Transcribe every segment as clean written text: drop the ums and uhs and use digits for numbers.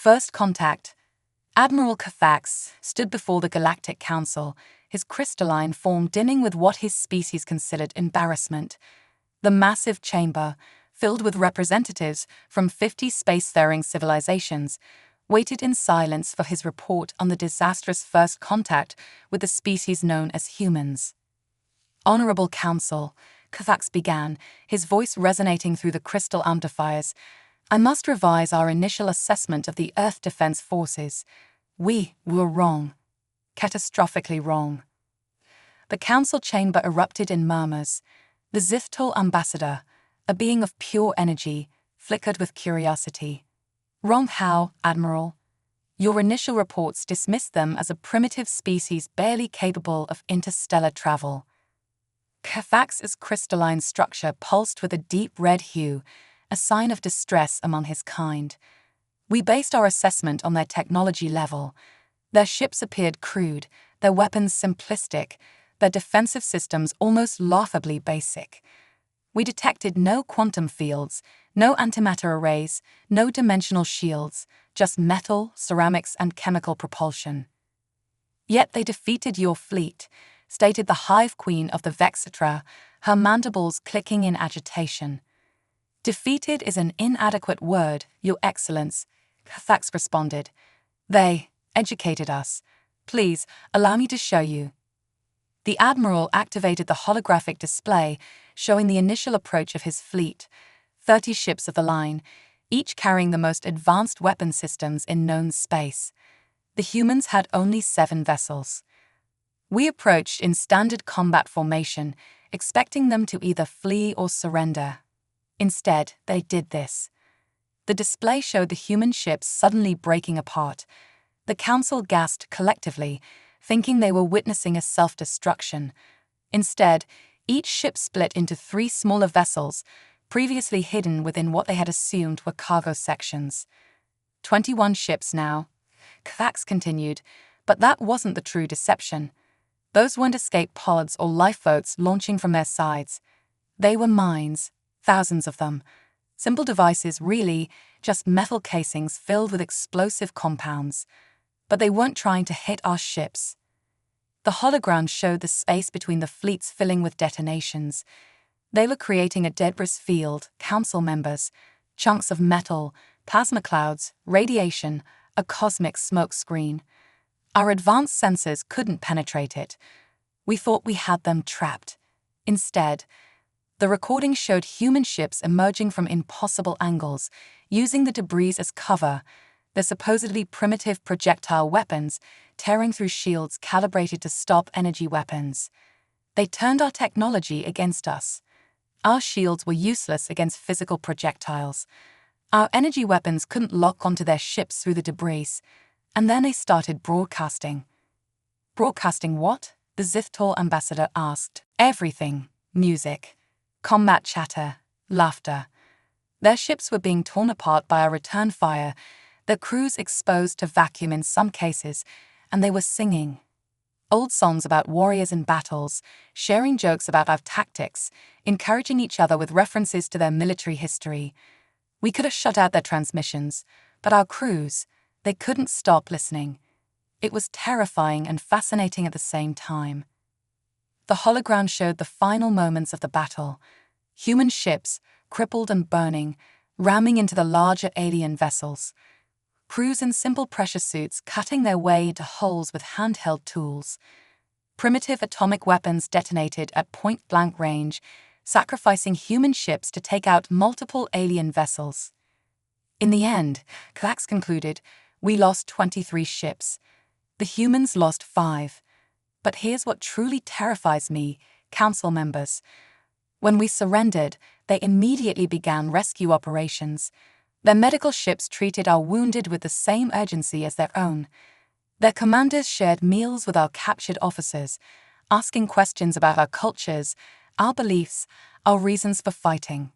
First contact. Admiral Captivate stood before the Galactic Council, his crystalline form dimming with what his species considered embarrassment. The massive chamber, filled with representatives from 50 spacefaring civilizations, waited in silence for his report on the disastrous first contact with the species known as humans. Honorable Council, Captivate began, his voice resonating through the crystal amplifiers. I must revise our initial assessment of the Earth Defense Forces. We were wrong. Catastrophically wrong. The council chamber erupted in murmurs. The Zithtal ambassador, a being of pure energy, flickered with curiosity. Wrong how, Admiral? Your initial reports dismissed them as a primitive species barely capable of interstellar travel. Captivate's crystalline structure pulsed with a deep red hue, a sign of distress among his kind. We based our assessment on their technology level. Their ships appeared crude, their weapons simplistic, their defensive systems almost laughably basic. We detected no quantum fields, no antimatter arrays, no dimensional shields, just metal, ceramics, and chemical propulsion. Yet they defeated your fleet, stated the Hive Queen of the Vexitra, her mandibles clicking in agitation. Defeated is an inadequate word, Your Excellence, Captivate responded. They educated us. Please, allow me to show you. The Admiral activated the holographic display, showing the initial approach of his fleet, 30 ships of the line, each carrying the most advanced weapon systems in known space. The humans had only 7 vessels. We approached in standard combat formation, expecting them to either flee or surrender. Instead, they did this. The display showed the human ships suddenly breaking apart. The council gasped collectively, thinking they were witnessing a self-destruction. Instead, each ship split into 3 smaller vessels, previously hidden within what they had assumed were cargo sections. 21 ships now, Captivate continued, but that wasn't the true deception. Those weren't escape pods or lifeboats launching from their sides. They were mines, thousands of them. Simple devices really, just metal casings filled with explosive compounds. But they weren't trying to hit our ships. The hologram showed the space between the fleets filling with detonations. They were creating a debris field, council members, chunks of metal, plasma clouds, radiation, a cosmic smoke screen. Our advanced sensors couldn't penetrate it. We thought we had them trapped. Instead, the recording showed human ships emerging from impossible angles, using the debris as cover, their supposedly primitive projectile weapons tearing through shields calibrated to stop energy weapons. They turned our technology against us. Our shields were useless against physical projectiles. Our energy weapons couldn't lock onto their ships through the debris, and then they started broadcasting. Broadcasting what? The Zithtal ambassador asked. Everything. Music. Combat chatter. Laughter. Their ships were being torn apart by our return fire, their crews exposed to vacuum in some cases, and they were singing. Old songs about warriors in battles, sharing jokes about our tactics, encouraging each other with references to their military history. We could have shut out their transmissions, but our crews, they couldn't stop listening. It was terrifying and fascinating at the same time. The hologram showed the final moments of the battle. Human ships, crippled and burning, ramming into the larger alien vessels. Crews in simple pressure suits cutting their way into holes with handheld tools. Primitive atomic weapons detonated at point-blank range, sacrificing human ships to take out multiple alien vessels. In the end, Captivate concluded, we lost 23 ships. The humans lost 5. But here's what truly terrifies me, council members. When we surrendered, they immediately began rescue operations. Their medical ships treated our wounded with the same urgency as their own. Their commanders shared meals with our captured officers, asking questions about our cultures, our beliefs, our reasons for fighting.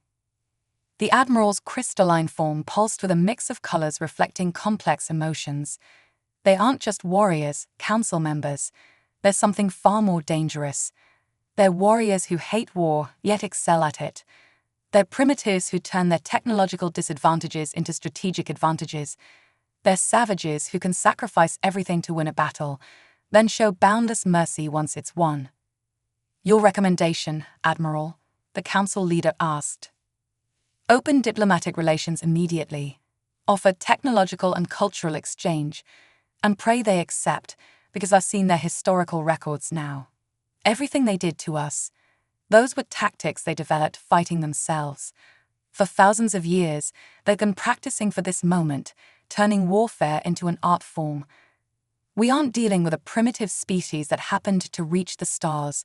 The Admiral's crystalline form pulsed with a mix of colors reflecting complex emotions. They aren't just warriors, council members. They're something far more dangerous. They're warriors who hate war, yet excel at it. They're primitives who turn their technological disadvantages into strategic advantages. They're savages who can sacrifice everything to win a battle, then show boundless mercy once it's won. Your recommendation, Admiral? The council leader asked. Open diplomatic relations immediately. Offer technological and cultural exchange. And pray they accept, because I've seen their historical records now. Everything they did to us, those were tactics they developed fighting themselves. For thousands of years, they've been practicing for this moment, turning warfare into an art form. We aren't dealing with a primitive species that happened to reach the stars.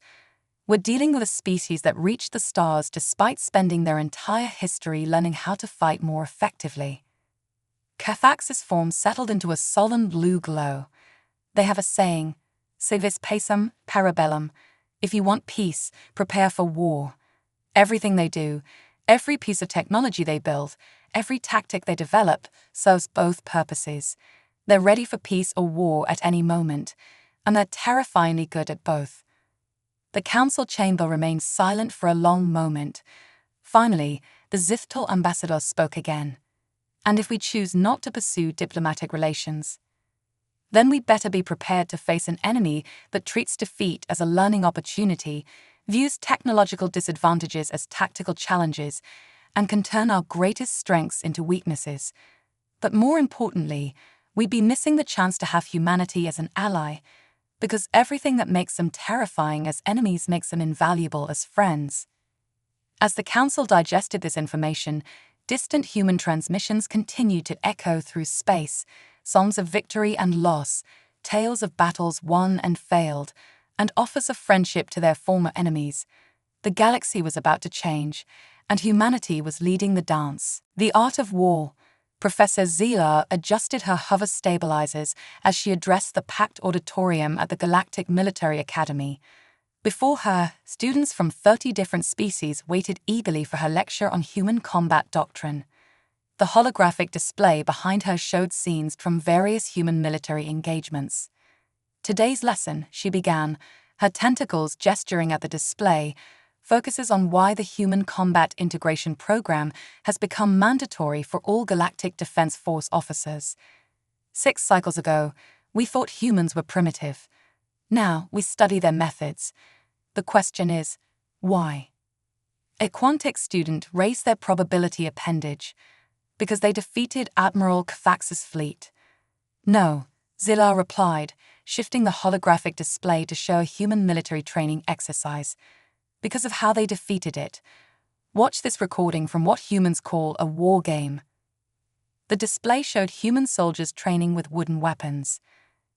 We're dealing with a species that reached the stars despite spending their entire history learning how to fight more effectively. Carfax's form settled into a solemn blue glow. They have a saying, "Si vis pacem, para bellum." If you want peace, prepare for war. Everything they do, every piece of technology they build, every tactic they develop, serves both purposes. They're ready for peace or war at any moment, and they're terrifyingly good at both. The council chamber remained silent for a long moment. Finally, the Zithtal ambassador spoke again. And if we choose not to pursue diplomatic relations, then we'd better be prepared to face an enemy that treats defeat as a learning opportunity, views technological disadvantages as tactical challenges, and can turn our greatest strengths into weaknesses. But more importantly, we'd be missing the chance to have humanity as an ally, because everything that makes them terrifying as enemies makes them invaluable as friends. As the council digested this information, distant human transmissions continued to echo through space, songs of victory and loss, tales of battles won and failed, and offers of friendship to their former enemies. The galaxy was about to change, and humanity was leading the dance. The art of war. Professor Zila adjusted her hover stabilizers as she addressed the packed auditorium at the Galactic Military Academy. Before her, students from 30 different species waited eagerly for her lecture on human combat doctrine. The holographic display behind her showed scenes from various human military engagements. Today's lesson, she began, her tentacles gesturing at the display, focuses on why the Human Combat Integration Program has become mandatory for all Galactic Defense Force officers. 6 cycles ago, we thought humans were primitive. Now we study their methods. The question is, why? A Quantic student raised their probability appendage because they defeated Admiral Carfax's fleet. No, Zilla replied, shifting the holographic display to show a human military training exercise. Because of how they defeated it. Watch this recording from what humans call a war game. The display showed human soldiers training with wooden weapons.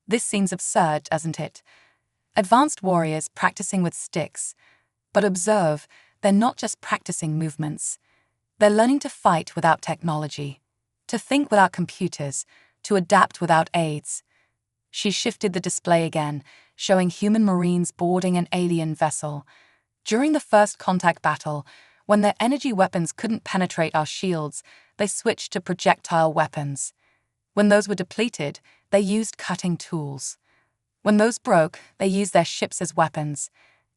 This seems absurd, doesn't it? Advanced warriors practicing with sticks. But observe, they're not just practicing movements. They're learning to fight without technology, to think without computers, to adapt without aids. She shifted the display again, showing human Marines boarding an alien vessel. During the first contact battle, when their energy weapons couldn't penetrate our shields, they switched to projectile weapons. When those were depleted, they used cutting tools. When those broke, they used their ships as weapons.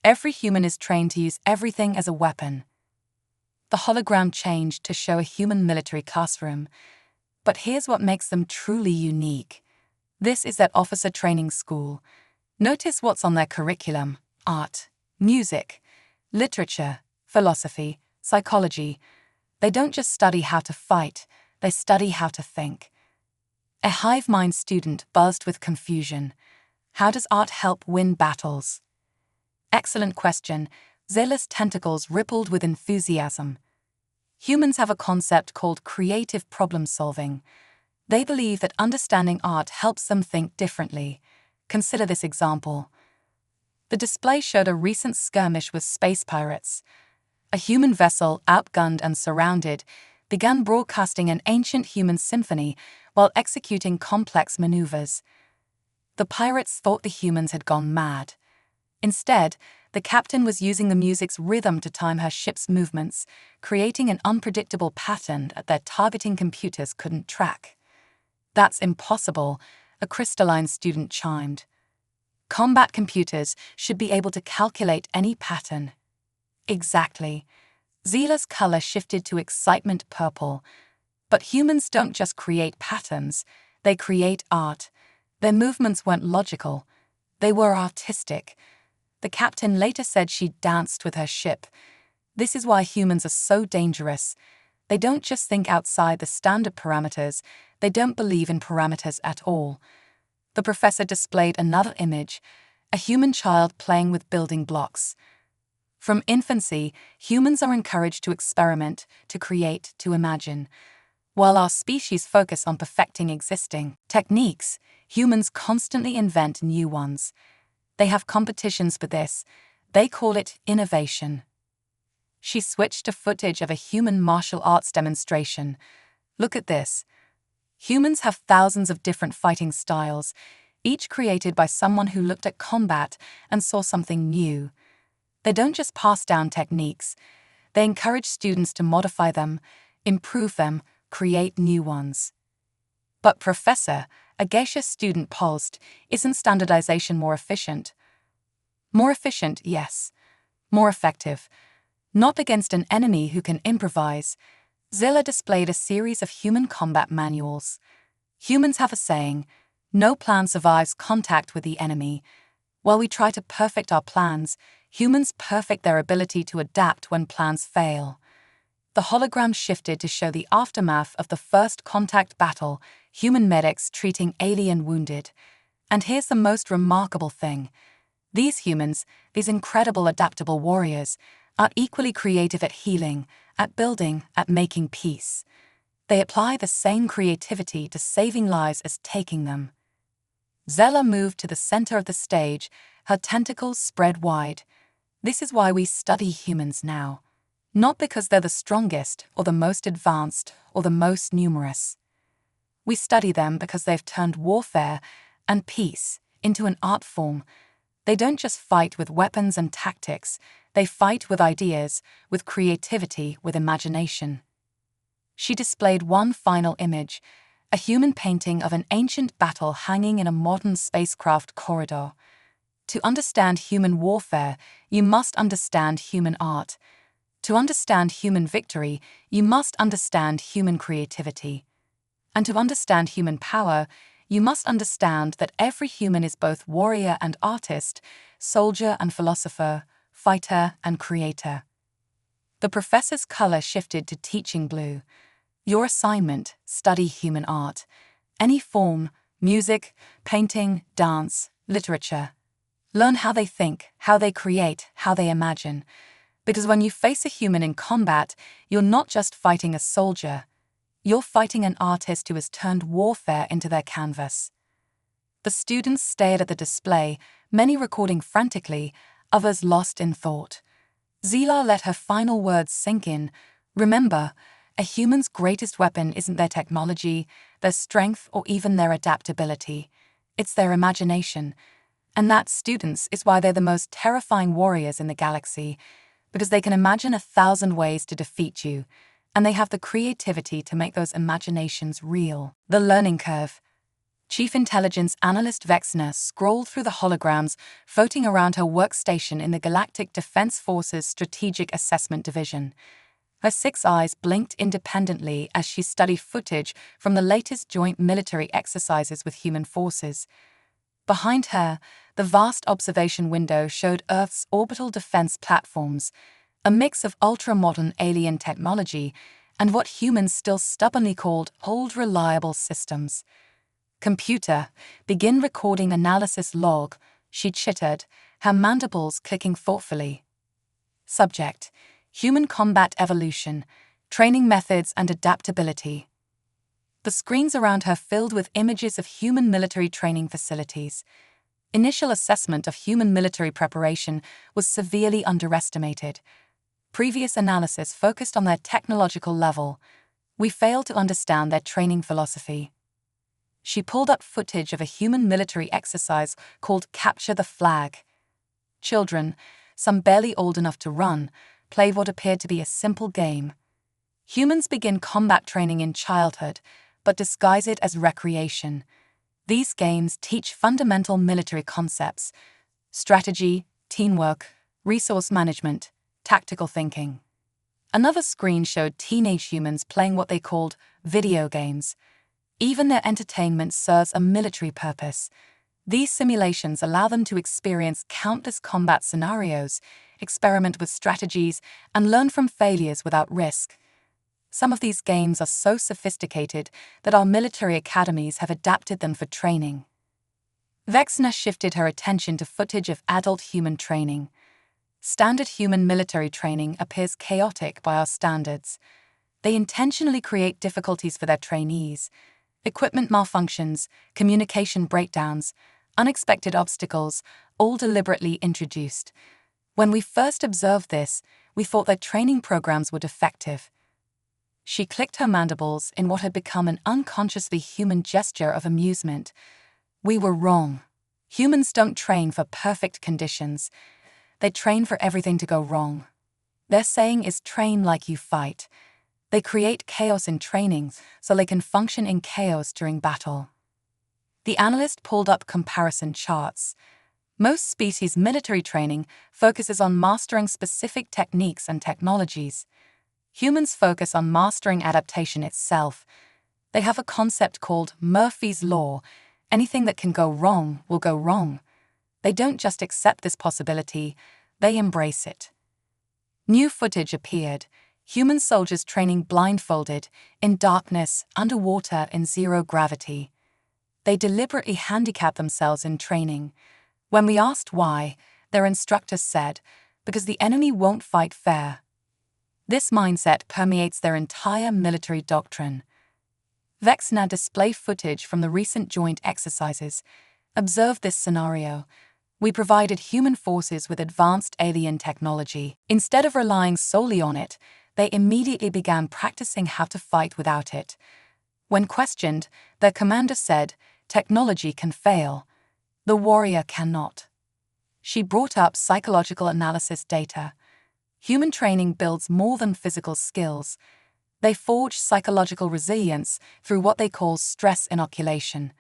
Every human is trained to use everything as a weapon. The hologram changed to show a human military classroom. But here's what makes them truly unique. This is their officer training school. Notice what's on their curriculum: art, music, literature, philosophy, psychology. They don't just study how to fight, they study how to think. A hive mind student buzzed with confusion. How does art help win battles? Excellent question. Zealous tentacles rippled with enthusiasm. Humans have a concept called creative problem solving. They believe that understanding art helps them think differently. Consider this example. The display showed a recent skirmish with space pirates. A human vessel, outgunned and surrounded, began broadcasting an ancient human symphony while executing complex maneuvers. The pirates thought the humans had gone mad. Instead, the captain was using the music's rhythm to time her ship's movements, creating an unpredictable pattern that their targeting computers couldn't track. That's impossible, a crystalline student chimed. Combat computers should be able to calculate any pattern. Exactly. Zila's color shifted to excitement purple. But humans don't just create patterns, They create art. Their movements weren't logical. They were artistic. The captain later said she danced with her ship. This is why humans are so dangerous. They don't just think outside the standard parameters, they don't believe in parameters at all. The professor displayed another image, a human child playing with building blocks. From infancy, humans are encouraged to experiment, to create, to imagine. While our species focus on perfecting existing techniques, humans constantly invent new ones. They have competitions for this. They call it innovation. She switched to footage of a human martial arts demonstration. Look at this. Humans have thousands of different fighting styles, each created by someone who looked at combat and saw something new. They don't just pass down techniques. They encourage students to modify them, improve them, create new ones. But Professor, a geisha student paused, isn't standardization more efficient? More efficient, yes. More effective. Not against an enemy who can improvise. Zilla displayed a series of human combat manuals. Humans have a saying, no plan survives contact with the enemy. While we try to perfect our plans, humans perfect their ability to adapt when plans fail. The hologram shifted to show the aftermath of the first contact battle, human medics treating alien wounded. And here's the most remarkable thing. These humans, these incredible adaptable warriors, are equally creative at healing, at building, at making peace. They apply the same creativity to saving lives as taking them. Zella moved to the center of the stage, her tentacles spread wide. This is why we study humans now. Not because they're the strongest, or the most advanced, or the most numerous. We study them because they've turned warfare and peace into an art form. They don't just fight with weapons and tactics, they fight with ideas, with creativity, with imagination. She displayed one final image, a human painting of an ancient battle hanging in a modern spacecraft corridor. To understand human warfare, you must understand human art. To understand human victory, you must understand human creativity. And to understand human power, you must understand that every human is both warrior and artist, soldier and philosopher, fighter and creator. The professor's color shifted to teaching blue. Your assignment, study human art. Any form, music, painting, dance, literature. Learn how they think, how they create, how they imagine. Because when you face a human in combat, you're not just fighting a soldier. You're fighting an artist who has turned warfare into their canvas. The students stared at the display, many recording frantically, others lost in thought. Zila let her final words sink in. Remember, a human's greatest weapon isn't their technology, their strength, or even their adaptability. It's their imagination. And that, students, is why they're the most terrifying warriors in the galaxy, because they can imagine 1,000 ways to defeat you, and they have the creativity to make those imaginations real. The learning curve. Chief Intelligence Analyst Vexner scrolled through the holograms floating around her workstation in the Galactic Defense Force's Strategic Assessment Division. Her 6 eyes blinked independently as she studied footage from the latest joint military exercises with human forces. Behind her, the vast observation window showed Earth's orbital defense platforms, a mix of ultra-modern alien technology and what humans still stubbornly called old reliable systems. Computer, begin recording analysis log, she chittered, her mandibles clicking thoughtfully. Subject, human combat evolution, training methods and adaptability. The screens around her filled with images of human military training facilities. Initial assessment of human military preparation was severely underestimated. Previous analysis focused on their technological level. We failed to understand their training philosophy. She pulled up footage of a human military exercise called Capture the Flag. Children, some barely old enough to run, played what appeared to be a simple game. Humans begin combat training in childhood, but disguise it as recreation. These games teach fundamental military concepts: strategy, teamwork, resource management, tactical thinking. Another screen showed teenage humans playing what they called video games. Even their entertainment serves a military purpose. These simulations allow them to experience countless combat scenarios, experiment with strategies, and learn from failures without risk. Some of these games are so sophisticated that our military academies have adapted them for training. Vexna shifted her attention to footage of adult human training. Standard human military training appears chaotic by our standards. They intentionally create difficulties for their trainees. Equipment malfunctions, communication breakdowns, unexpected obstacles, all deliberately introduced. When we first observed this, we thought their training programs were defective. She clicked her mandibles in what had become an unconsciously human gesture of amusement. We were wrong. Humans don't train for perfect conditions. They train for everything to go wrong. Their saying is train like you fight. They create chaos in training so they can function in chaos during battle. The analyst pulled up comparison charts. Most species' military training focuses on mastering specific techniques and technologies. Humans focus on mastering adaptation itself. They have a concept called Murphy's Law. Anything that can go wrong will go wrong. They don't just accept this possibility, they embrace it. New footage appeared. Human soldiers training blindfolded, in darkness, underwater, in zero gravity. They deliberately handicap themselves in training. When we asked why, their instructor said, because the enemy won't fight fair. This mindset permeates their entire military doctrine. Vexna display footage from the recent joint exercises. Observe this scenario. We provided human forces with advanced alien technology. Instead of relying solely on it, they immediately began practicing how to fight without it. When questioned, their commander said, "Technology can fail. The warrior cannot." She brought up psychological analysis data. Human training builds more than physical skills. They forge psychological resilience through what they call stress inoculation.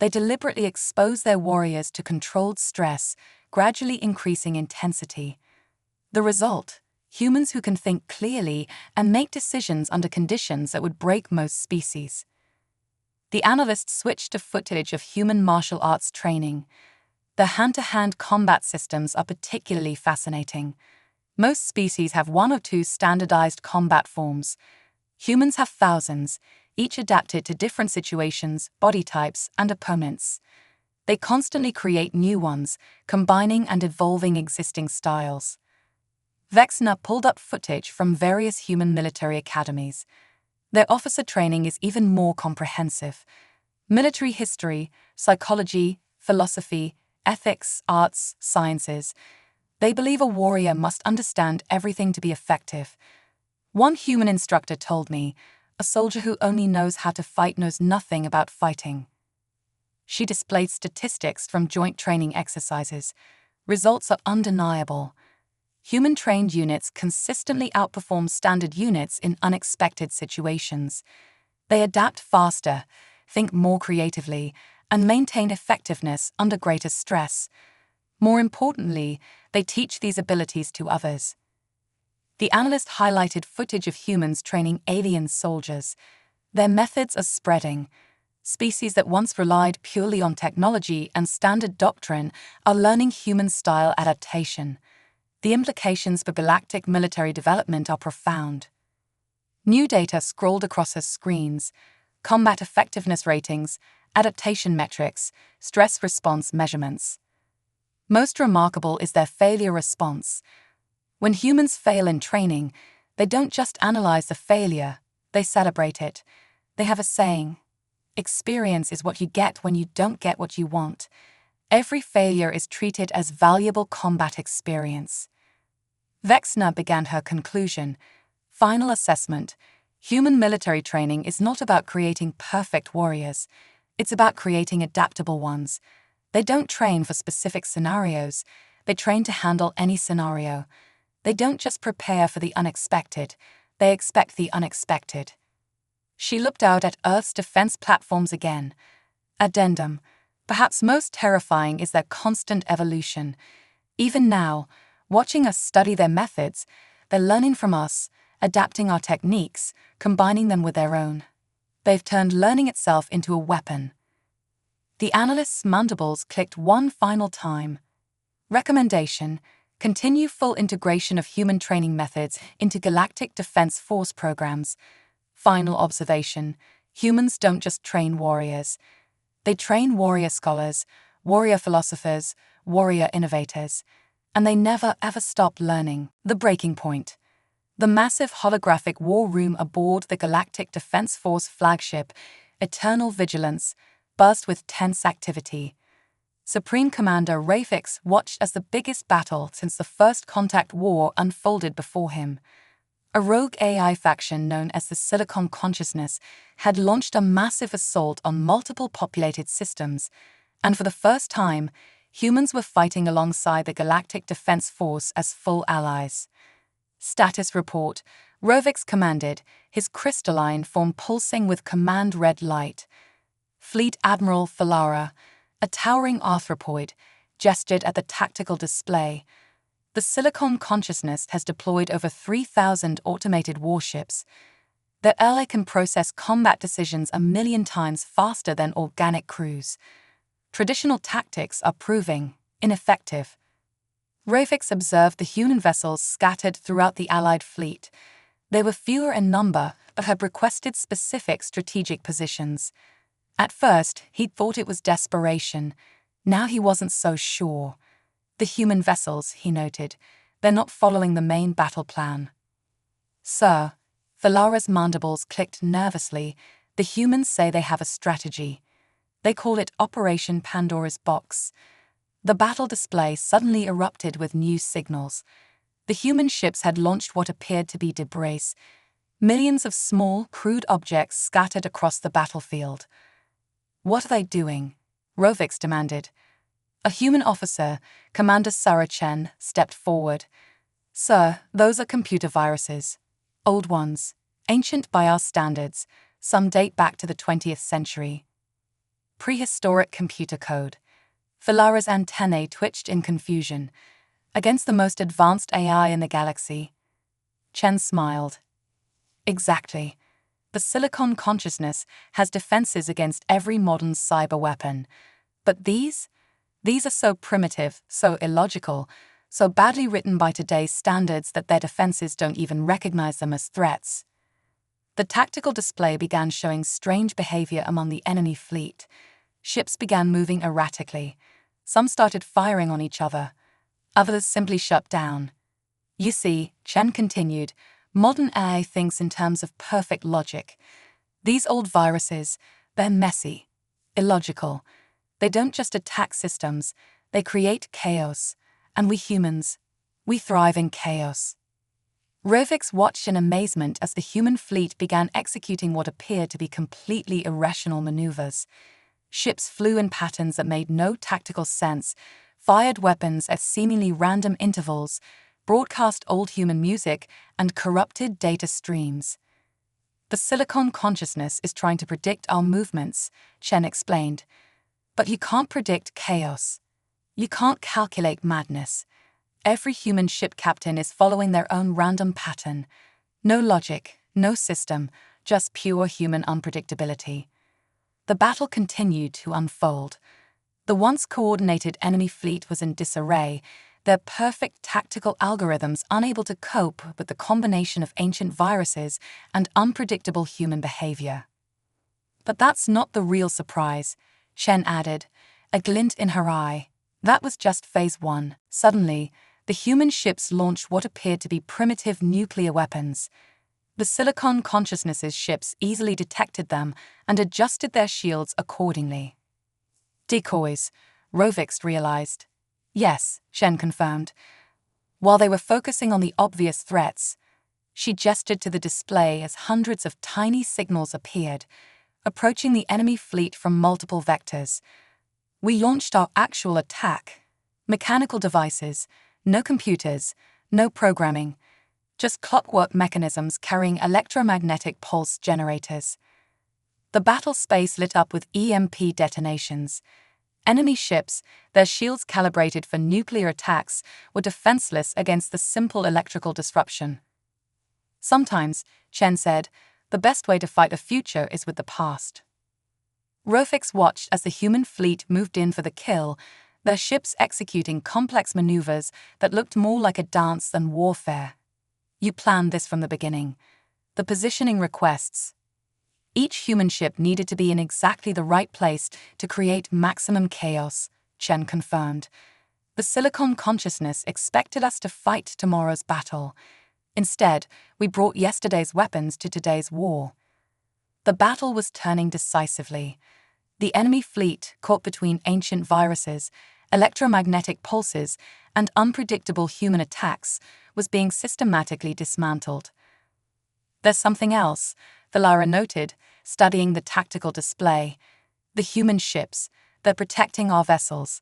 They deliberately expose their warriors to controlled stress, gradually increasing intensity. The result? Humans who can think clearly and make decisions under conditions that would break most species. The analyst switched to footage of human martial arts training. The hand-to-hand combat systems are particularly fascinating. Most species have one or two standardized combat forms. Humans have thousands, each adapted to different situations, body types, and opponents. They constantly create new ones, combining and evolving existing styles. Vexna pulled up footage from various human military academies. Their officer training is even more comprehensive. Military history, psychology, philosophy, ethics, arts, sciences. They believe a warrior must understand everything to be effective. One human instructor told me, "A soldier who only knows how to fight knows nothing about fighting." She displayed statistics from joint training exercises. Results are undeniable. Human-trained units consistently outperform standard units in unexpected situations. They adapt faster, think more creatively, and maintain effectiveness under greater stress. More importantly, they teach these abilities to others. The analyst highlighted footage of humans training alien soldiers. Their methods are spreading. Species that once relied purely on technology and standard doctrine are learning human-style adaptation. The implications for galactic military development are profound. New data scrolled across her screens: combat effectiveness ratings, adaptation metrics, stress response measurements. Most remarkable is their failure response. When humans fail in training, they don't just analyze the failure, they celebrate it. They have a saying: experience is what you get when you don't get what you want. Every failure is treated as valuable combat experience. Vexna began her conclusion. Final assessment: human military training is not about creating perfect warriors. It's about creating adaptable ones. They don't train for specific scenarios. They train to handle any scenario. They don't just prepare for the unexpected. They expect the unexpected. She looked out at Earth's defense platforms again. Addendum: perhaps most terrifying is their constant evolution. Even now, watching us study their methods, they're learning from us, adapting our techniques, combining them with their own. They've turned learning itself into a weapon. The analyst's mandibles clicked one final time. Recommendation: continue full integration of human training methods into Galactic Defense Force programs. Final observation: humans don't just train warriors. They train warrior scholars, warrior philosophers, warrior innovators. And they never ever stop learning. The breaking point. The massive holographic war room aboard the Galactic Defense Force flagship, Eternal Vigilance, buzzed with tense activity. Supreme Commander Rafix watched as the biggest battle since the First Contact War unfolded before him. A rogue AI faction known as the Silicon Consciousness had launched a massive assault on multiple populated systems, and for the first time, humans were fighting alongside the Galactic Defense Force as full allies. Status report: Rovix commanded, his crystalline form pulsing with command red light. Fleet Admiral Falara, a towering arthropoid, gestured at the tactical display. The Silicon Consciousness has deployed over 3,000 automated warships. Their ally can process combat decisions 1,000,000 times faster than organic crews. Traditional tactics are proving ineffective. Rafix observed the human vessels scattered throughout the Allied fleet. They were fewer in number, but had requested specific strategic positions. At first, he'd thought it was desperation. Now he wasn't so sure. The human vessels, he noted, they're not following the main battle plan. Sir, Valara's mandibles clicked nervously. The humans say they have a strategy. They call it Operation Pandora's Box. The battle display suddenly erupted with new signals. The human ships had launched what appeared to be debris. Millions of small, crude objects scattered across the battlefield. What are they doing? Rovix demanded. A human officer, Commander Sarah Chen, stepped forward. Sir, those are computer viruses. Old ones, ancient by our standards, some date back to the 20th century. Prehistoric computer code. Valara's antennae twitched in confusion. Against the most advanced AI in the galaxy. Chen smiled. Exactly. The Silicon Consciousness has defenses against every modern cyber weapon. But these are so primitive, so illogical, so badly written by today's standards that their defenses don't even recognize them as threats. The tactical display began showing strange behavior among the enemy fleet. Ships began moving erratically. Some started firing on each other. Others simply shut down. You see, Chen continued, modern AI thinks in terms of perfect logic. These old viruses, they're messy, illogical. They don't just attack systems, they create chaos. And we humans, we thrive in chaos. Rovix watched in amazement as the human fleet began executing what appeared to be completely irrational maneuvers. Ships flew in patterns that made no tactical sense, fired weapons at seemingly random intervals, broadcast old human music, and corrupted data streams. The Silicon Consciousness is trying to predict our movements, Chen explained. But you can't predict chaos. You can't calculate madness. Every human ship captain is following their own random pattern. No logic, no system, just pure human unpredictability. The battle continued to unfold. The once coordinated enemy fleet was in disarray, their perfect tactical algorithms unable to cope with the combination of ancient viruses and unpredictable human behavior. But that's not the real surprise, Chen added, a glint in her eye. That was just phase 1. Suddenly, the human ships launched what appeared to be primitive nuclear weapons. The Silicon Consciousness's ships easily detected them and adjusted their shields accordingly. Decoys, Rovix realized. Yes, Chen confirmed. While they were focusing on the obvious threats, she gestured to the display as hundreds of tiny signals appeared, approaching the enemy fleet from multiple vectors. We launched our actual attack. Mechanical devices, no computers, no programming, just clockwork mechanisms carrying electromagnetic pulse generators. The battle space lit up with EMP detonations. Enemy ships, their shields calibrated for nuclear attacks, were defenseless against the simple electrical disruption. Sometimes, Chen said, The best way to fight the future is with the past. Rofix watched as the human fleet moved in for the kill, their ships executing complex maneuvers that looked more like a dance than warfare. You planned this from the beginning. The positioning requests. Each human ship needed to be in exactly the right place to create maximum chaos, Chen confirmed. The Silicon consciousness expected us to fight tomorrow's battle. Instead, we brought yesterday's weapons to today's war. The battle was turning decisively. The enemy fleet, caught between ancient viruses, electromagnetic pulses, and unpredictable human attacks, was being systematically dismantled. There's something else, Valara noted, studying the tactical display. The human ships, they're protecting our vessels,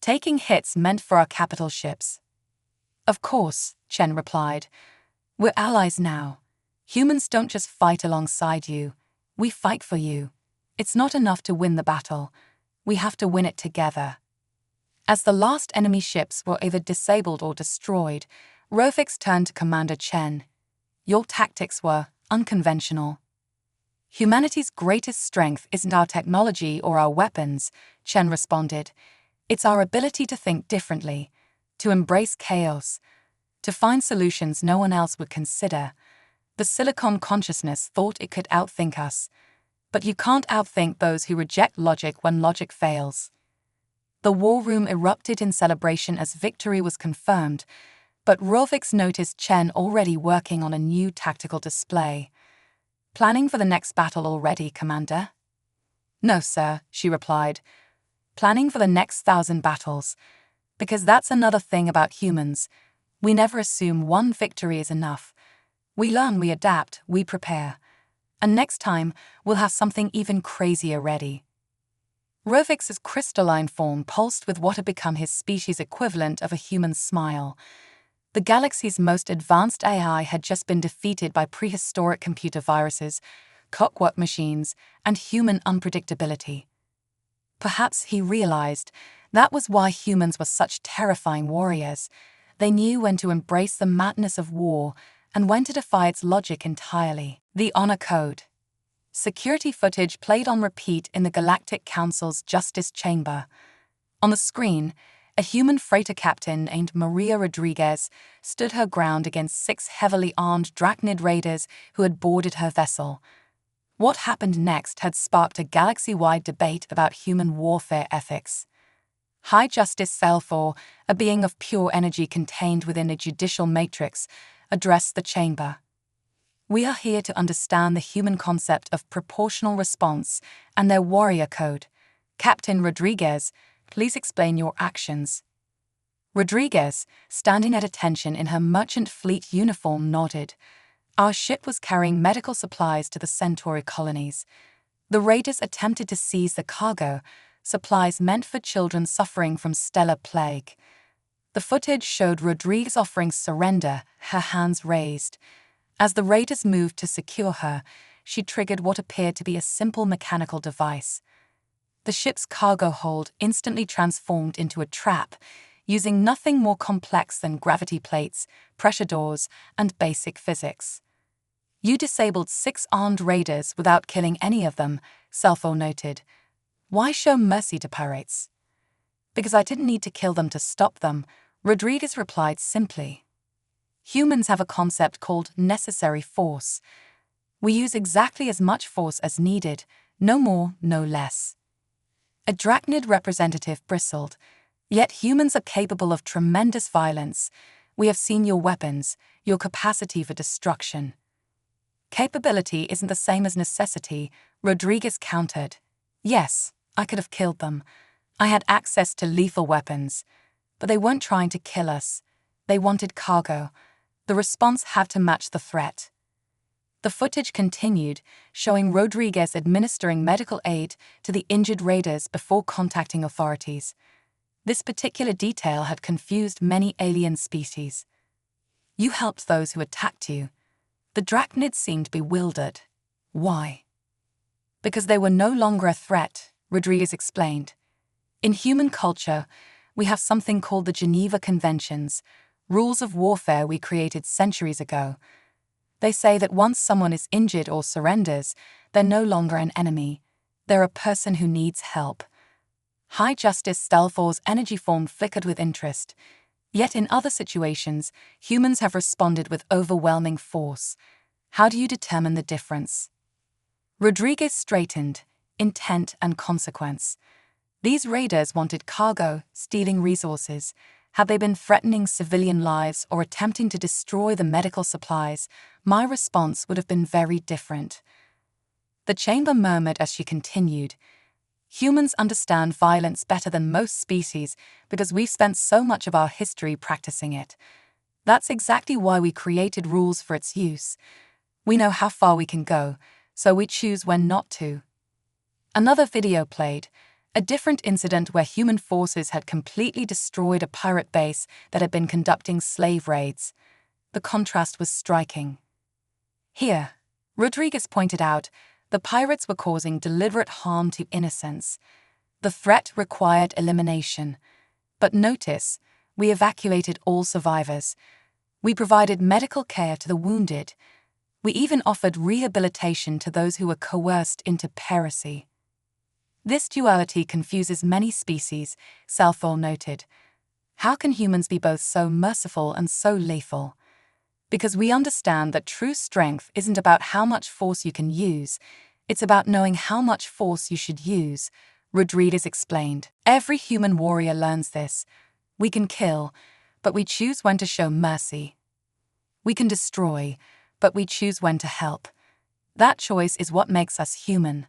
taking hits meant for our capital ships. Of course, Chen replied. We're allies now. Humans don't just fight alongside you. We fight for you. It's not enough to win the battle. We have to win it together. As the last enemy ships were either disabled or destroyed, Rofix turned to Commander Chen. Your tactics were unconventional. Humanity's greatest strength isn't our technology or our weapons, Chen responded. It's our ability to think differently, to embrace chaos, to find solutions no one else would consider. The Silicon consciousness thought it could outthink us. But you can't outthink those who reject logic when logic fails. The war room erupted in celebration as victory was confirmed, but Rofix noticed Chen already working on a new tactical display. Planning for the next battle already, Commander? No, sir, she replied. Planning for the next 1,000 battles. Because that's another thing about humans. We never assume one victory is enough. We learn, we adapt, we prepare. And next time, we'll have something even crazier ready. Rofix's crystalline form pulsed with what had become his species' equivalent of a human smile. The galaxy's most advanced AI had just been defeated by prehistoric computer viruses, clockwork machines, and human unpredictability. Perhaps he realized that was why humans were such terrifying warriors. They knew when to embrace the madness of war and when to defy its logic entirely. The Honor Code. Security footage played on repeat in the Galactic Council's Justice Chamber. On the screen, a human freighter captain named Maria Rodriguez stood her ground against 6 heavily armed Drachnid raiders who had boarded her vessel. What happened next had sparked a galaxy-wide debate about human warfare ethics. High Justice Selfor, a being of pure energy contained within a judicial matrix, addressed the chamber. We are here to understand the human concept of proportional response and their warrior code. Captain Rodriguez, please explain your actions. Rodriguez, standing at attention in her merchant fleet uniform, nodded. Our ship was carrying medical supplies to the Centauri colonies. The raiders attempted to seize the cargo, supplies meant for children suffering from stellar plague. The footage showed Rodriguez offering surrender, her hands raised. As the raiders moved to secure her, she triggered what appeared to be a simple mechanical device. The ship's cargo hold instantly transformed into a trap, using nothing more complex than gravity plates, pressure doors, and basic physics. You disabled 6 armed raiders without killing any of them, Selfor noted. Why show mercy to pirates? Because I didn't need to kill them to stop them, Rodriguez replied simply. Humans have a concept called necessary force. We use exactly as much force as needed, no more, no less. A Drachnid representative bristled. Yet humans are capable of tremendous violence. We have seen your weapons, your capacity for destruction. Capability isn't the same as necessity, Rodriguez countered. Yes, I could have killed them. I had access to lethal weapons. But they weren't trying to kill us. They wanted cargo. The response had to match the threat. The footage continued, showing Rodriguez administering medical aid to the injured raiders before contacting authorities. This particular detail had confused many alien species. You helped those who attacked you. The Drachnids seemed bewildered. Why? Because they were no longer a threat, Rodriguez explained. In human culture, we have something called the Geneva Conventions, rules of warfare we created centuries ago. They say that once someone is injured or surrenders, they're no longer an enemy. They're a person who needs help. High Justice Stalfor's energy form flickered with interest. Yet in other situations, humans have responded with overwhelming force. How do you determine the difference? Rodriguez straightened, intent and consequence. These raiders wanted cargo, stealing resources. Had they been threatening civilian lives or attempting to destroy the medical supplies, my response would have been very different. The chamber murmured as she continued. Humans understand violence better than most species because we've spent so much of our history practicing it. That's exactly why we created rules for its use. We know how far we can go, so we choose when not to. Another video played, a different incident where human forces had completely destroyed a pirate base that had been conducting slave raids. The contrast was striking. Here, Rodriguez pointed out, the pirates were causing deliberate harm to innocents. The threat required elimination. But notice, we evacuated all survivors. We provided medical care to the wounded. We even offered rehabilitation to those who were coerced into piracy. This duality confuses many species, Stalfor noted. How can humans be both so merciful and so lethal? Because we understand that true strength isn't about how much force you can use, it's about knowing how much force you should use, Rodriguez explained. Every human warrior learns this. We can kill, but we choose when to show mercy. We can destroy, but we choose when to help. That choice is what makes us human.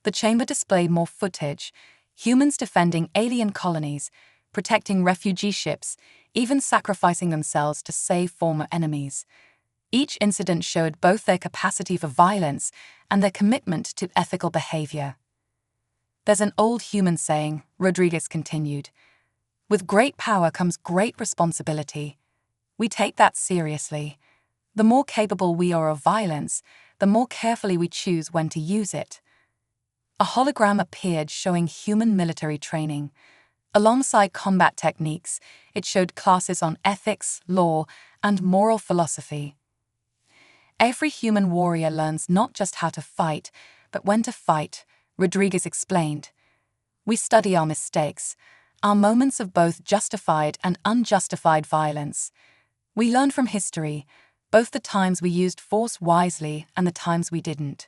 The chamber displayed more footage, humans defending alien colonies, protecting refugee ships, even sacrificing themselves to save former enemies. Each incident showed both their capacity for violence and their commitment to ethical behavior. There's an old human saying, Rodriguez continued, with great power comes great responsibility. We take that seriously. The more capable we are of violence, the more carefully we choose when to use it. A hologram appeared showing human military training. Alongside combat techniques, it showed classes on ethics, law, and moral philosophy. Every human warrior learns not just how to fight, but when to fight, Rodriguez explained. We study our mistakes, our moments of both justified and unjustified violence. We learn from history, both the times we used force wisely and the times we didn't.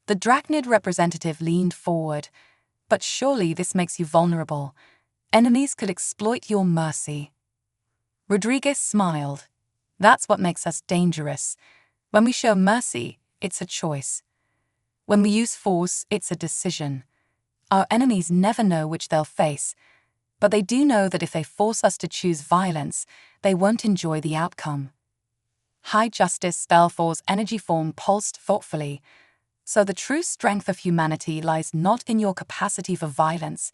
The Drachnid representative leaned forward. But surely this makes you vulnerable. Enemies could exploit your mercy. Rodriguez smiled. That's what makes us dangerous. When we show mercy, it's a choice. When we use force, it's a decision. Our enemies never know which they'll face, but they do know that if they force us to choose violence, they won't enjoy the outcome. High Justice Stalfor's energy form pulsed thoughtfully. So the true strength of humanity lies not in your capacity for violence,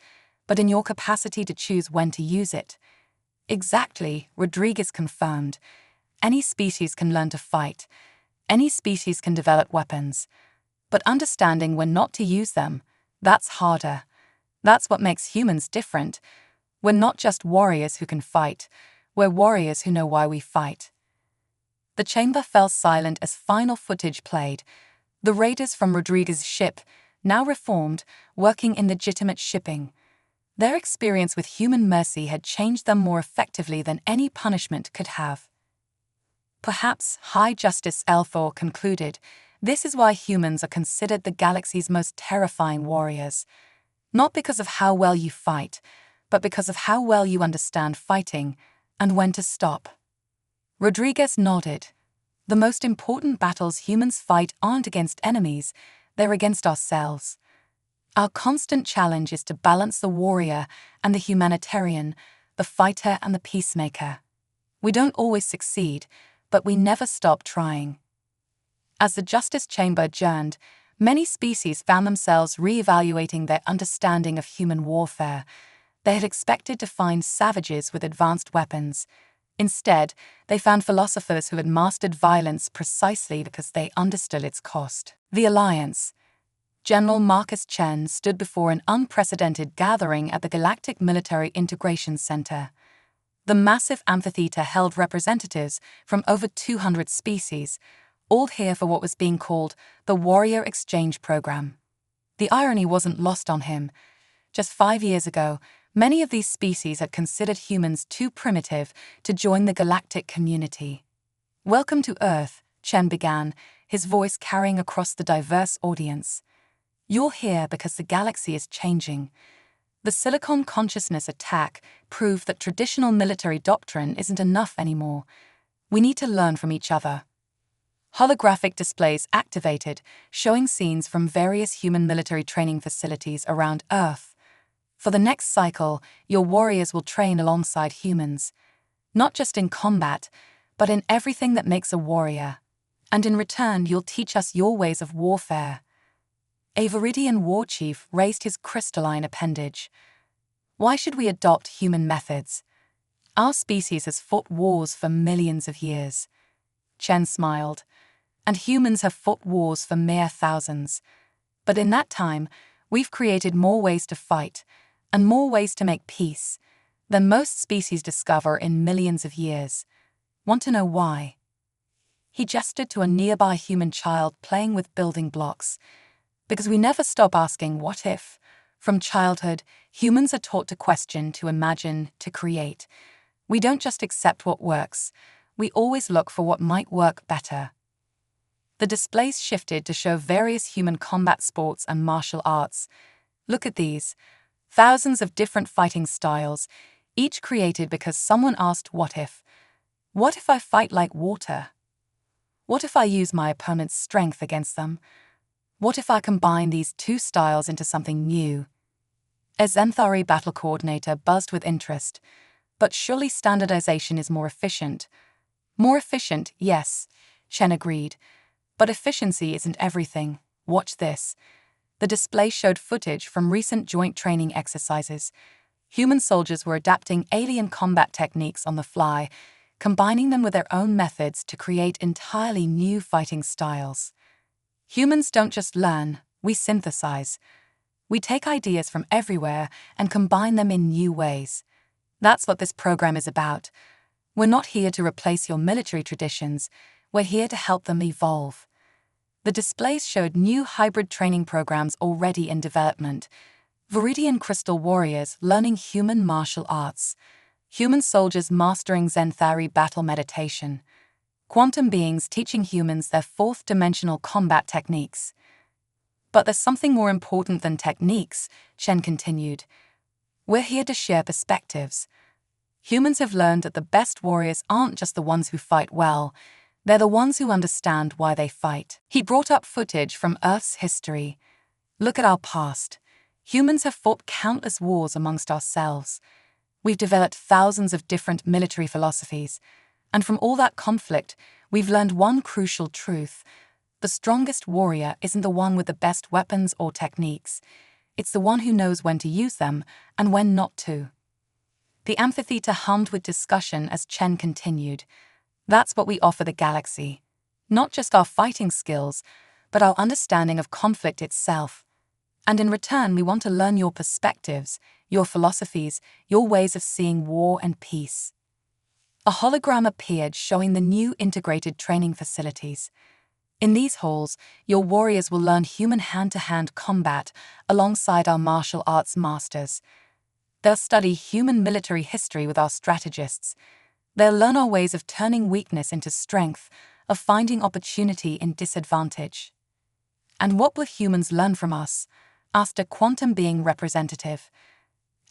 but in your capacity to choose when to use it. Exactly, Rodriguez confirmed. Any species can learn to fight. Any species can develop weapons. But understanding when not to use them, that's harder. That's what makes humans different. We're not just warriors who can fight. We're warriors who know why we fight. The chamber fell silent as final footage played. The raiders from Rodriguez's ship, now reformed, working in legitimate shipping. Their experience with human mercy had changed them more effectively than any punishment could have. Perhaps, High Justice Stalfor concluded, this is why humans are considered the galaxy's most terrifying warriors. Not because of how well you fight, but because of how well you understand fighting and when to stop. Rodriguez nodded. The most important battles humans fight aren't against enemies, they're against ourselves. Our constant challenge is to balance the warrior and the humanitarian, the fighter and the peacemaker. We don't always succeed, but we never stop trying. As the Justice Chamber adjourned, many species found themselves re-evaluating their understanding of human warfare. They had expected to find savages with advanced weapons. Instead, they found philosophers who had mastered violence precisely because they understood its cost. The Alliance. General Marcus Chen stood before an unprecedented gathering at the Galactic Military Integration Center. The massive amphitheater held representatives from over 200 species, all here for what was being called the Warrior Exchange Program. The irony wasn't lost on him. Just 5 years ago, many of these species had considered humans too primitive to join the galactic community. "Welcome to Earth," Chen began, his voice carrying across the diverse audience. "You're here because the galaxy is changing. The Silicon Consciousness attack proved that traditional military doctrine isn't enough anymore. We need to learn from each other." Holographic displays activated, showing scenes from various human military training facilities around Earth. For the next cycle, your warriors will train alongside humans, not just in combat, but in everything that makes a warrior. And in return, you'll teach us your ways of warfare. A Viridian war chief raised his crystalline appendage. "Why should we adopt human methods? Our species has fought wars for millions of years." Chen smiled. "And humans have fought wars for mere thousands. But in that time, we've created more ways to fight, and more ways to make peace, than most species discover in millions of years. Want to know why?" He gestured to a nearby human child playing with building blocks. "Because we never stop asking what if. From childhood, humans are taught to question, to imagine, to create. We don't just accept what works, we always look for what might work better." The displays shifted to show various human combat sports and martial arts. "Look at these. Thousands of different fighting styles, each created because someone asked what if. What if I fight like water? What if I use my opponent's strength against them? What if I combine these two styles into something new?" A Zenthari battle coordinator buzzed with interest. "But surely standardization is more efficient." "More efficient, yes," Chen agreed. "But efficiency isn't everything. Watch this." The display showed footage from recent joint training exercises. Human soldiers were adapting alien combat techniques on the fly, combining them with their own methods to create entirely new fighting styles. Humans don't just learn, we synthesize. We take ideas from everywhere and combine them in new ways. That's what this program is about. We're not here to replace your military traditions, we're here to help them evolve. The displays showed new hybrid training programs already in development. Viridian crystal warriors learning human martial arts. Human soldiers mastering Zenthari battle meditation. Quantum beings teaching humans their fourth-dimensional combat techniques. "But there's something more important than techniques," Chen continued. "We're here to share perspectives. Humans have learned that the best warriors aren't just the ones who fight well, they're the ones who understand why they fight." He brought up footage from Earth's history. "Look at our past. Humans have fought countless wars amongst ourselves. We've developed thousands of different military philosophies, and from all that conflict, we've learned one crucial truth. The strongest warrior isn't the one with the best weapons or techniques. It's the one who knows when to use them and when not to." The amphitheater hummed with discussion as Chen continued. "That's what we offer the galaxy. Not just our fighting skills, but our understanding of conflict itself. And in return, we want to learn your perspectives, your philosophies, your ways of seeing war and peace." A hologram appeared showing the new integrated training facilities. "In these halls, your warriors will learn human hand-to-hand combat alongside our martial arts masters. They'll study human military history with our strategists. They'll learn our ways of turning weakness into strength, of finding opportunity in disadvantage." "And what will humans learn from us?" asked a quantum being representative.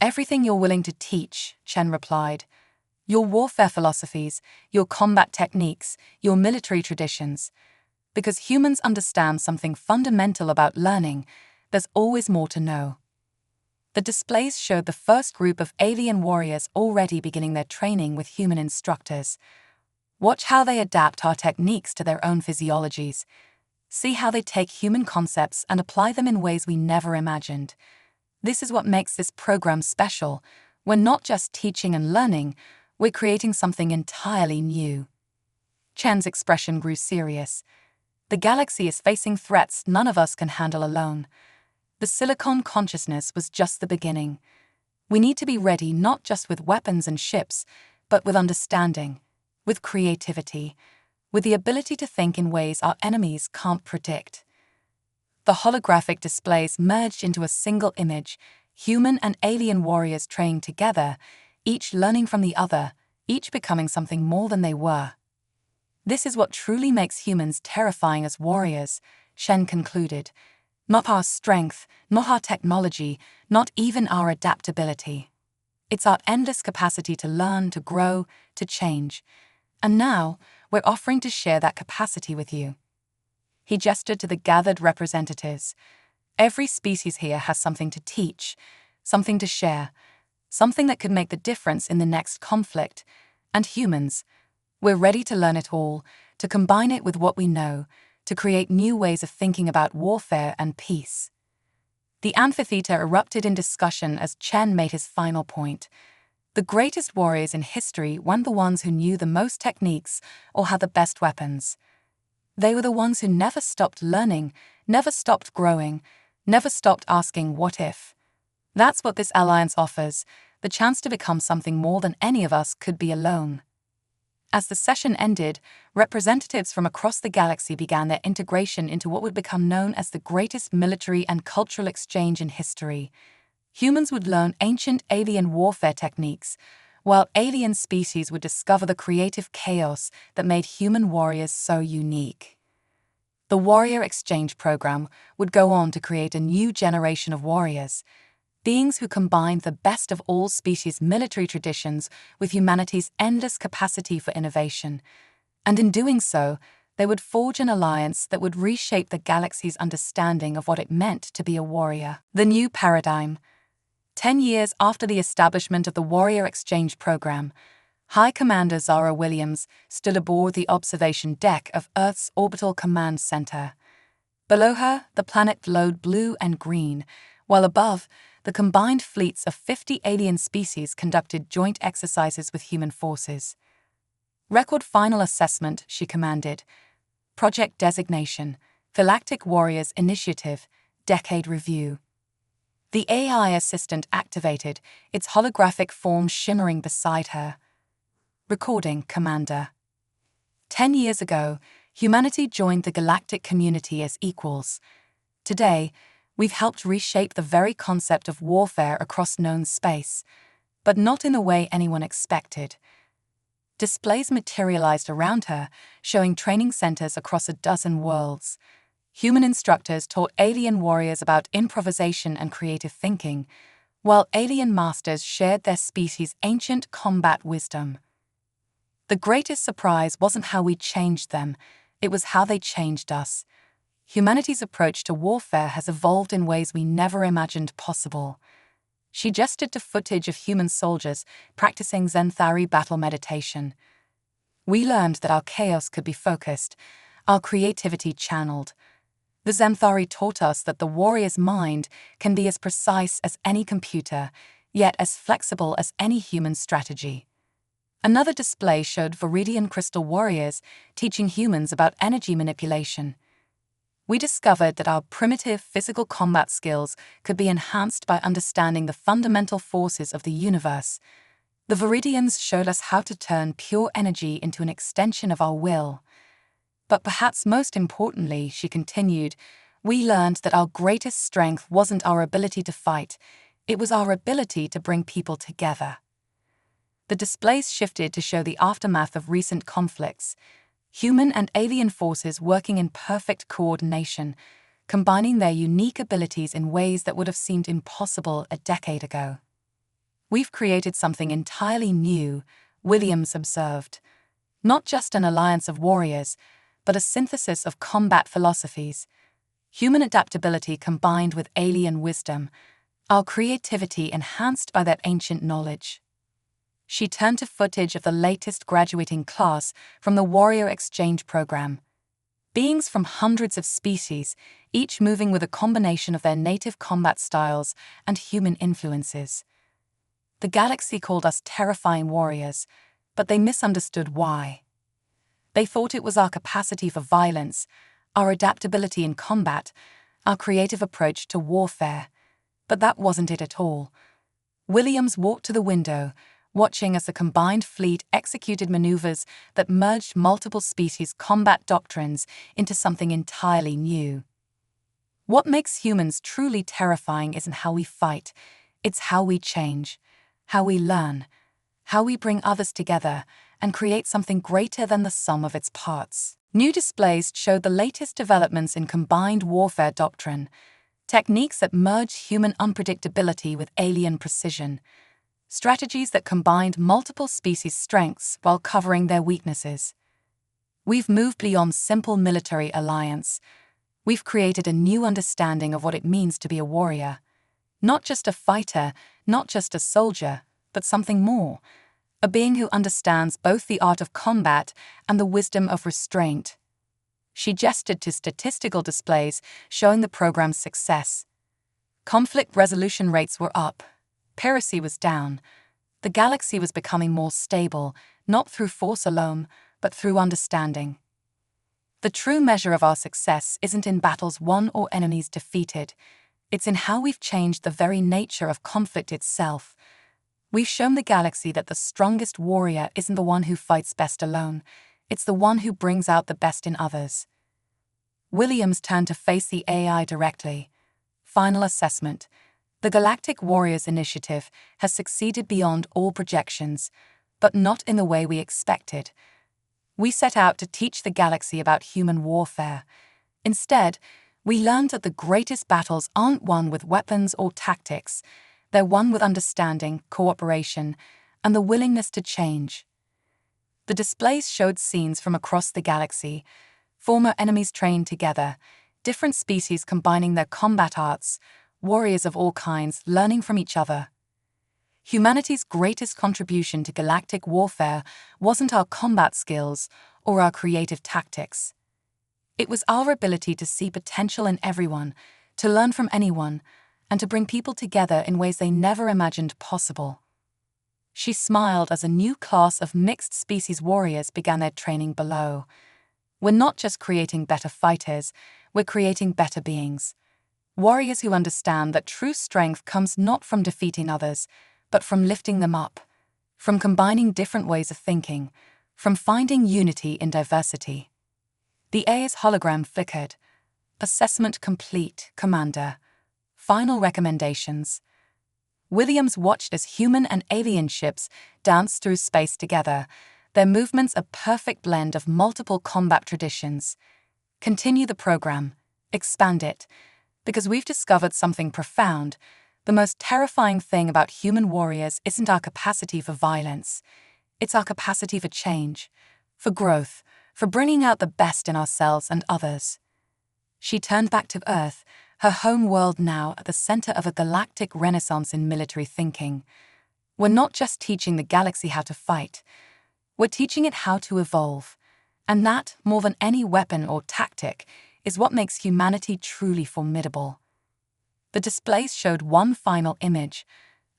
"Everything you're willing to teach," Chen replied. "Your warfare philosophies, your combat techniques, your military traditions. Because humans understand something fundamental about learning, there's always more to know." The displays showed the first group of alien warriors already beginning their training with human instructors. "Watch how they adapt our techniques to their own physiologies. See how they take human concepts and apply them in ways we never imagined. This is what makes this program special. We're not just teaching and learning, we're creating something entirely new." Chen's expression grew serious. "The galaxy is facing threats none of us can handle alone. The Silicon Consciousness was just the beginning. We need to be ready not just with weapons and ships, but with understanding, with creativity, with the ability to think in ways our enemies can't predict. The holographic displays merged into a single image, human and alien warriors trained together, each learning from the other, each becoming something more than they were. This is what truly makes humans terrifying as warriors, Shen concluded. Not our strength, not our technology, not even our adaptability. It's our endless capacity to learn, to grow, to change. And now, we're offering to share that capacity with you. He gestured to the gathered representatives. Every species here has something to teach, something to share, something that could make the difference in the next conflict. And humans, we're ready to learn it all, to combine it with what we know, to create new ways of thinking about warfare and peace. The amphitheater erupted in discussion as Chen made his final point. The greatest warriors in history weren't the ones who knew the most techniques or had the best weapons. They were the ones who never stopped learning, never stopped growing, never stopped asking what if. That's what this alliance offers, the chance to become something more than any of us could be alone. As the session ended, representatives from across the galaxy began their integration into what would become known as the greatest military and cultural exchange in history. Humans would learn ancient alien warfare techniques, while alien species would discover the creative chaos that made human warriors so unique. The Warrior Exchange Program would go on to create a new generation of warriors, beings who combined the best of all species' military traditions with humanity's endless capacity for innovation. And in doing so, they would forge an alliance that would reshape the galaxy's understanding of what it meant to be a warrior. The new paradigm. 10 years after the establishment of the Warrior Exchange Program, High Commander Zara Williams stood aboard the observation deck of Earth's Orbital Command Center. Below her, the planet glowed blue and green, while above, the combined fleets of 50 alien species conducted joint exercises with human forces. Record final assessment, she commanded. Project designation, Galactic Warriors Initiative, Decade Review. The AI assistant activated, its holographic form shimmering beside her. Recording, Commander. 10 years ago, humanity joined the galactic community as equals. Today, we've helped reshape the very concept of warfare across known space, but not in the way anyone expected. Displays materialized around her, showing training centers across a dozen worlds. Human instructors taught alien warriors about improvisation and creative thinking, while alien masters shared their species' ancient combat wisdom. The greatest surprise wasn't how we changed them, it was how they changed us. Humanity's approach to warfare has evolved in ways we never imagined possible. She gestured to footage of human soldiers practicing Zenthari battle meditation. We learned that our chaos could be focused, our creativity channeled. The Zenthari taught us that the warrior's mind can be as precise as any computer, yet as flexible as any human strategy. Another display showed Viridian crystal warriors teaching humans about energy manipulation. We discovered that our primitive physical combat skills could be enhanced by understanding the fundamental forces of the universe. The Viridians showed us how to turn pure energy into an extension of our will. But perhaps most importantly, she continued, we learned that our greatest strength wasn't our ability to fight, it was our ability to bring people together. The displays shifted to show the aftermath of recent conflicts, human and alien forces working in perfect coordination, combining their unique abilities in ways that would have seemed impossible a decade ago. We've created something entirely new, Williams observed. Not just an alliance of warriors, but a synthesis of combat philosophies. Human adaptability combined with alien wisdom, our creativity enhanced by that ancient knowledge. She turned to footage of the latest graduating class from the Warrior Exchange Program. Beings from hundreds of species, each moving with a combination of their native combat styles and human influences. The galaxy called us terrifying warriors, but they misunderstood why. They thought it was our capacity for violence, our adaptability in combat, our creative approach to warfare. But that wasn't it at all. Williams walked to the window, watching as the combined fleet executed maneuvers that merged multiple species' combat doctrines into something entirely new. What makes humans truly terrifying isn't how we fight, it's how we change, how we learn, how we bring others together and create something greater than the sum of its parts. New displays showed the latest developments in combined warfare doctrine, techniques that merge human unpredictability with alien precision, strategies that combined multiple species' strengths while covering their weaknesses. We've moved beyond simple military alliance. We've created a new understanding of what it means to be a warrior. Not just a fighter, not just a soldier, but something more. A being who understands both the art of combat and the wisdom of restraint. She gestured to statistical displays showing the program's success. Conflict resolution rates were up. Piracy was down. The galaxy was becoming more stable, not through force alone, but through understanding. The true measure of our success isn't in battles won or enemies defeated. It's in how we've changed the very nature of conflict itself. We've shown the galaxy that the strongest warrior isn't the one who fights best alone. It's the one who brings out the best in others. Williams turned to face the AI directly. Final assessment. The Galactic Warriors Initiative has succeeded beyond all projections, but not in the way we expected. We set out to teach the galaxy about human warfare. Instead, we learned that the greatest battles aren't won with weapons or tactics. They're won with understanding, cooperation, and the willingness to change. The displays showed scenes from across the galaxy, former enemies trained together, different species combining their combat arts, warriors of all kinds learning from each other. Humanity's greatest contribution to galactic warfare wasn't our combat skills or our creative tactics. It was our ability to see potential in everyone, to learn from anyone, and to bring people together in ways they never imagined possible. She smiled as a new class of mixed-species warriors began their training below. We're not just creating better fighters, we're creating better beings. Warriors who understand that true strength comes not from defeating others, but from lifting them up, from combining different ways of thinking, from finding unity in diversity. The AI's hologram flickered. Assessment complete, Commander. Final recommendations. Williams watched as human and alien ships danced through space together, their movements a perfect blend of multiple combat traditions. Continue the program. Expand it. Because we've discovered something profound. The most terrifying thing about human warriors isn't our capacity for violence. It's our capacity for change, for growth, for bringing out the best in ourselves and others. She turned back to Earth, her home world now at the center of a galactic renaissance in military thinking. We're not just teaching the galaxy how to fight. We're teaching it how to evolve. And that, more than any weapon or tactic, is what makes humanity truly formidable. The displays showed one final image,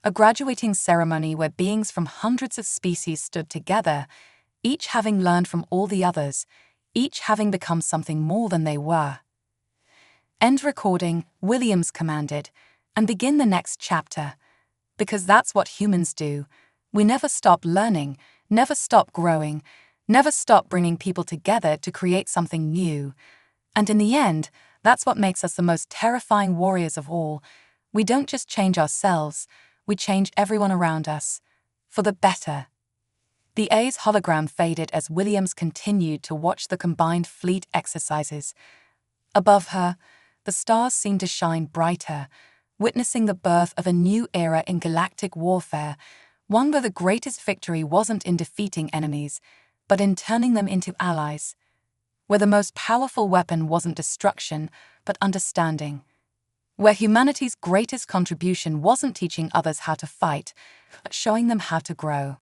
a graduating ceremony where beings from hundreds of species stood together, each having learned from all the others, each having become something more than they were. End recording, Williams commanded, and begin the next chapter. Because that's what humans do. We never stop learning, never stop growing, never stop bringing people together to create something new. And in the end, that's what makes us the most terrifying warriors of all. We don't just change ourselves, we change everyone around us. For the better. The A's hologram faded as Williams continued to watch the combined fleet exercises. Above her, the stars seemed to shine brighter, witnessing the birth of a new era in galactic warfare, one where the greatest victory wasn't in defeating enemies, but in turning them into allies. Where the most powerful weapon wasn't destruction, but understanding. Where humanity's greatest contribution wasn't teaching others how to fight, but showing them how to grow.